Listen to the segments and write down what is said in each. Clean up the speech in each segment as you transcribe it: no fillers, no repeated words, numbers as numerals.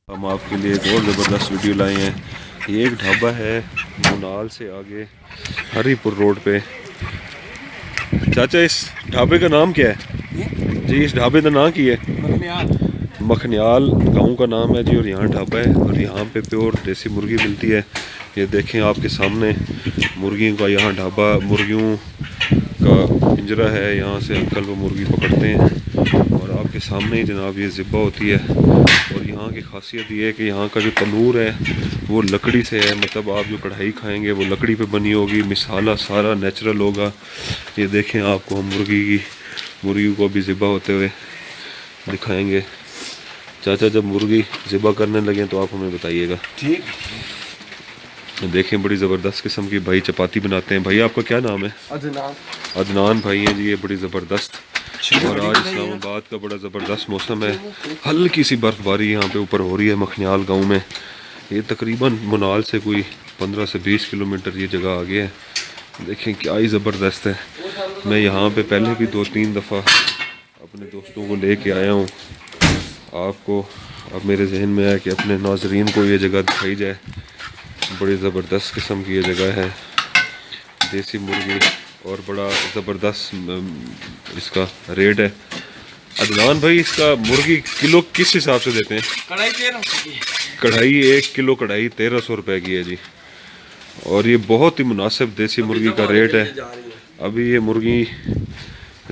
हम आपके लिए एक और ज़बरदस्त वीडियो लाए हैं। ये एक ढाबा है मुनाल से आगे हरीपुर रोड पे। चाचा इस ढाबे का नाम क्या है जी? इस ढाबे का नाम की है? मखनियाल गांव का नाम है जी। और यहाँ ढाबा है और यहाँ पे प्योर देसी मुर्गी मिलती है। ये देखें आपके सामने मुर्गियों का यहाँ ढाबा, मुर्गियों का पिंजरा है। यहाँ से अंकल वो मुर्गी पकड़ते हैं और आपके सामने ही जनाब ये ज़िब्बा होती है। और यहाँ की खासियत ये है कि यहाँ का जो तंदूर है वो लकड़ी से है, मतलब आप जो कढ़ाई खाएंगे वो लकड़ी पे बनी होगी, मिसाला सारा नेचुरल होगा। ये देखें आपको हम मुर्गी को भी ज़िब्बा होते हुए दिखाएंगे। चाचा जब मुर्गी ज़िब्बा करने लगे तो आप हमें बताइएगा। ठीक। देखें बड़ी ज़बरदस्त किस्म की भाई चपाती बनाते हैं। भाई आपका क्या नाम है? अदनान। अदनान भाई हैं जी। ये बड़ी ज़बरदस्त। और आज इस्लामाबाद का बड़ा ज़बरदस्त मौसम है। हल्की सी बर्फ़बारी यहाँ पे ऊपर हो रही है मखनियाल गांव में। ये तकरीबन मुनाल से कोई 15 से 20 किलोमीटर ये जगह आगे है। देखें क्या ही ज़बरदस्त है। मैं यहाँ पे पहले भी 2-3 दफ़ा अपने दोस्तों को ले कर आया हूँ। आपको अब मेरे जहन में आया कि अपने नाजरीन को ये जगह दिखाई जाए। बड़ी ज़बरदस्त किस्म की ये जगह है। देसी मुर्गी और बड़ा ज़बरदस्त इसका रेट है। अदनान भाई इसका मुर्गी किलो किस हिसाब से देते हैं? कढ़ाई 1300 की। कढ़ाई 1 किलो कढ़ाई 1300 रुपये की है जी। और ये बहुत ही मुनासिब देसी मुर्गी का रेट है। अभी ये मुर्गी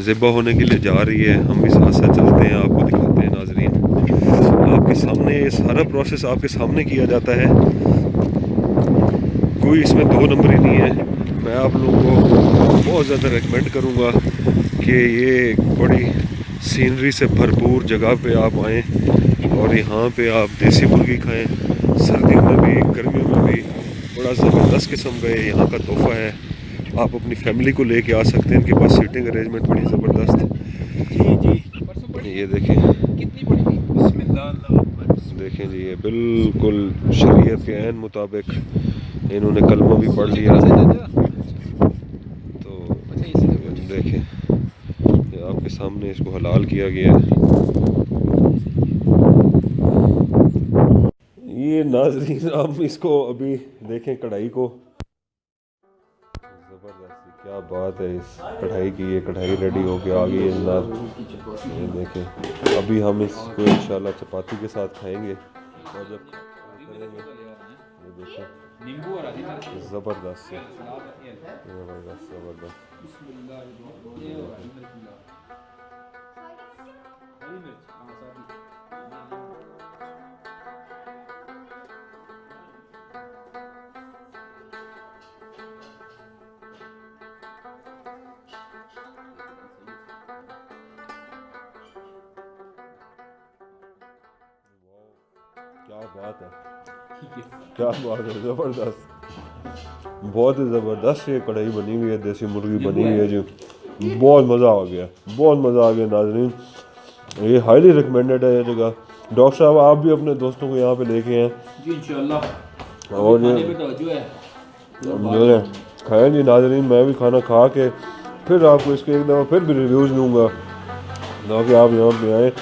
ज़िब्बा होने के लिए जा रही है। हम भी साथ साथ चलते हैं, आपको दिखाते हैं नाजरीन। आपके सामने ये सारा प्रोसेस आपके सामने किया जाता है। कोई इसमें दो नंबर ही नहीं है। मैं आप लोगों को बहुत ज़्यादा रेकमेंड करूँगा कि ये बड़ी सीनरी से भरपूर जगह पे आप आएँ और यहाँ पे आप देसी मुर्गी खाएँ। सर्दियों में भी गर्मियों में भी बड़ा ज़बरदस्त किस्म का यहाँ का तोहफ़ा है। आप अपनी फैमिली को लेके आ सकते हैं। इनके पास सीटिंग अरेंजमेंट बड़ी ज़बरदस्त है। ये देखें, कितनी बड़ी थी? बिस्मिल्लाह। देखें जी ये बिल्कुल शरीयत के ऐन मुताबिक इन्होंने कलमा भी पढ़ लिया। तो देखें ये आपके सामने इसको हलाल किया गया है। ये नाज़रीन आप इसको अभी देखें कढ़ाई को। ज़बरदस्त क्या बात है इस कढ़ाई की। ये कढ़ाई रेडी होके आ गई है जनाब। ये देखें अभी हम इसको इंशाल्लाह चपाती के साथ खाएंगे। और जब करेंगे ये देखें नींबू और ज़बरदस्त ज़बरदस्त ज़बरदस्त। क्या बात है, क्या बात है, ज़बरदस्त। बहुत ही ज़बरदस्त ये कढ़ाई बनी हुई है, देसी मुर्गी बनी हुई है जी। बहुत मज़ा आ गया, बहुत मज़ा आ गया नाज़रीन। ये हाईली रिकमेंडेड है ये जगह। डॉक्टर साहब आप भी अपने दोस्तों को यहाँ पे लेके आए जी इंशाल्लाह। और ये खाएँ जी नाज़रीन। मैं भी खाना खा के फिर आपको इसके एक दफ़ा फिर भी रिव्यूज़ दूँगा ताकि आप यहाँ पे आएँ।